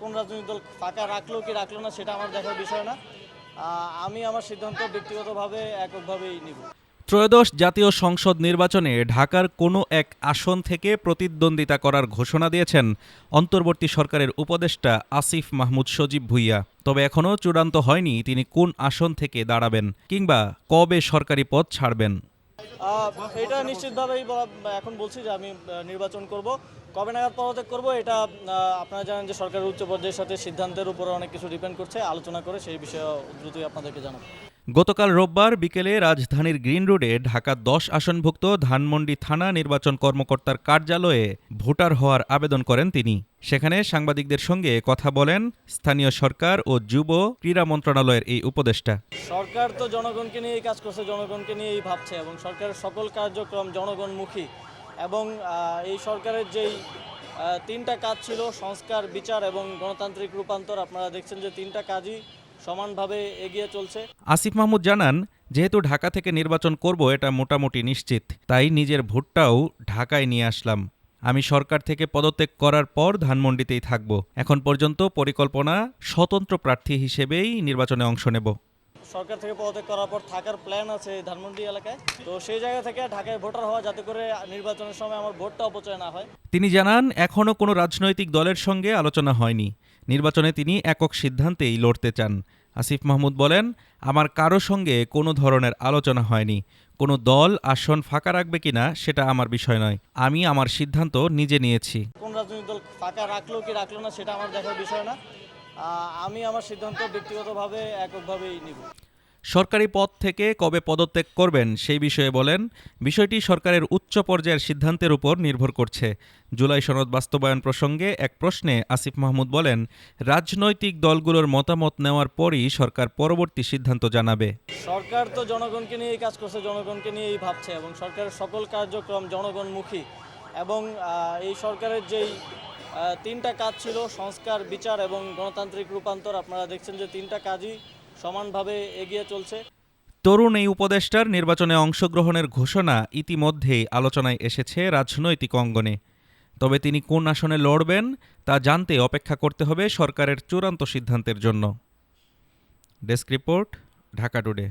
কোন রাজনৈতিক দল ফাঁকা রাখলো কি রাখলো না সেটা আমার দেখার বিষয় না। আমি আমার সিদ্ধান্ত ব্যক্তিগতভাবে এককভাবেই নিব। ত্রয়োদশ জাতীয় সংসদ নির্বাচনে ঢাকার কোনো এক আসন থেকে প্রতিদ্বন্দ্বিতা করার ঘোষণা দিয়েছেন অন্তর্বর্তী সরকারের উপদেষ্টা আসিফ মাহমুদ সজীব ভুঁইয়া। তবে এখনও চূড়ান্ত হয়নি তিনি কোন আসন থেকে দাঁড়াবেন কিংবা কবে সরকারি পদ ছাড়বেন। এটা নিশ্চিতভাবেই এখন বলছি যে আমি নির্বাচন করব। কবে নাগাদ পদত্যাগ করব এটা আপনারা জানেন যে সরকারের উচ্চ পর্যায়ের সাথে সিদ্ধান্তের উপরে অনেক কিছু ডিপেন্ড করছে, আলোচনা করে সেই বিষয়ে দ্রুতই আপনাদেরকে জানাবো। গতকাল রোববার বিকেলে রাজধানীর গ্রিন রোডে ঢাকা ১০ আসনভুক্ত ধানমন্ডি থানা নির্বাচন কর্মকর্তার কার্যালয়ে ভোটার হওয়ার আবেদন করেন তিনি। সেখানে সাংবাদিকদের সঙ্গে কথা বলেন স্থানীয় সরকার ও যুব ক্রীড়া মন্ত্রণালয়ের এই উপদেষ্টা। সরকার তো জনগণকে নিয়েই কাজ করছে, জনগণকে নিয়েই ভাবছে এবং সরকারের সকল কার্যক্রম জনগণমুখী। এবং এই সরকারের যেই তিনটা কাজ ছিল, সংস্কার, বিচার এবং গণতান্ত্রিক রূপান্তর, আপনারা দেখছেন যে তিনটা কাজই সমানভাবে এগিয়ে চলছে। আসিফ মাহমুদ জানান, যেহেতু ঢাকা থেকে নির্বাচন করব এটা মোটামুটি নিশ্চিত, তাই নিজের ভোটটাও ঢাকায় নিয়ে আসলাম। আমি সরকার থেকে পদত্যাগ করার পর ধানমন্ডিতেই থাকব। এখন পর্যন্ত পরিকল্পনা স্বতন্ত্র প্রার্থী হিসেবেই নির্বাচনে অংশ নেব। সরকার থেকে পদত্যাগ করার পর থাকার প্ল্যান আছে ধানমন্ডি এলাকায়, তো সেই জায়গা থেকে ঢাকায় ভোটার হওয়া, যাতে করে নির্বাচনের সময় আমার ভোটটা অপচয় না হয়। তিনি জানান, এখনও কোনো রাজনৈতিক দলের সঙ্গে আলোচনা হয়নি। নির্বাচনে তিনি একক সিদ্ধান্তেই লড়তে চান। আসিফ মাহমুদ বলেন, আমার কারো সঙ্গে কোনো ধরনের আলোচনা হয়নি। কোনো দল আসন ফাঁকা রাখবে কিনা সেটা আমার বিষয় নয়। আমি আমার সিদ্ধান্ত নিজে নিয়েছি। কোন রাজনৈতিক দল ফাঁকা রাখলো কি রাখলো না সেটা আমার দেখার বিষয় না। আমি আমার সিদ্ধান্ত ব্যক্তিগতভাবে এককভাবেই নিব। সরকারি পদ থেকে কবে পদত্যাগ করবেন সেই বিষয়ে বলেন, বিষয়টি সরকারের উচ্চ পর্যায়ের সিদ্ধান্তের উপর নির্ভর করছে। জুলাই সনদ বাস্তবায়ন প্রসঙ্গে এক প্রশ্নে আসিফ মাহমুদ বলেন, রাজনৈতিক দলগুলোর মতামত নেওয়ার পরই সরকার পরবর্তী সিদ্ধান্ত জানাবে। সরকার তো জনগণকে নিয়েই কাজ করছে, জনগণকে নিয়েই ভাবছে এবং সরকারের সকল কার্যক্রম জনগণমুখী। এবং এই সরকারের যেই তিনটা কাজ ছিল, সংস্কার, বিচার এবং গণতান্ত্রিক রূপান্তর, আপনারা দেখছেন যে তিনটা কাজই সমানভাবে এগিয়ে চলছে। তরুণ এই উপদেষ্টার নির্বাচনে অংশগ্রহণের ঘোষণা ইতিমধ্যেই আলোচনায় এসেছে রাজনৈতিক অঙ্গনে। তবে তিনি কোন আসনে লড়বেন তা জানতে অপেক্ষা করতে হবে সরকারের চূড়ান্ত সিদ্ধান্তের জন্য। Desk report, Dhaka today.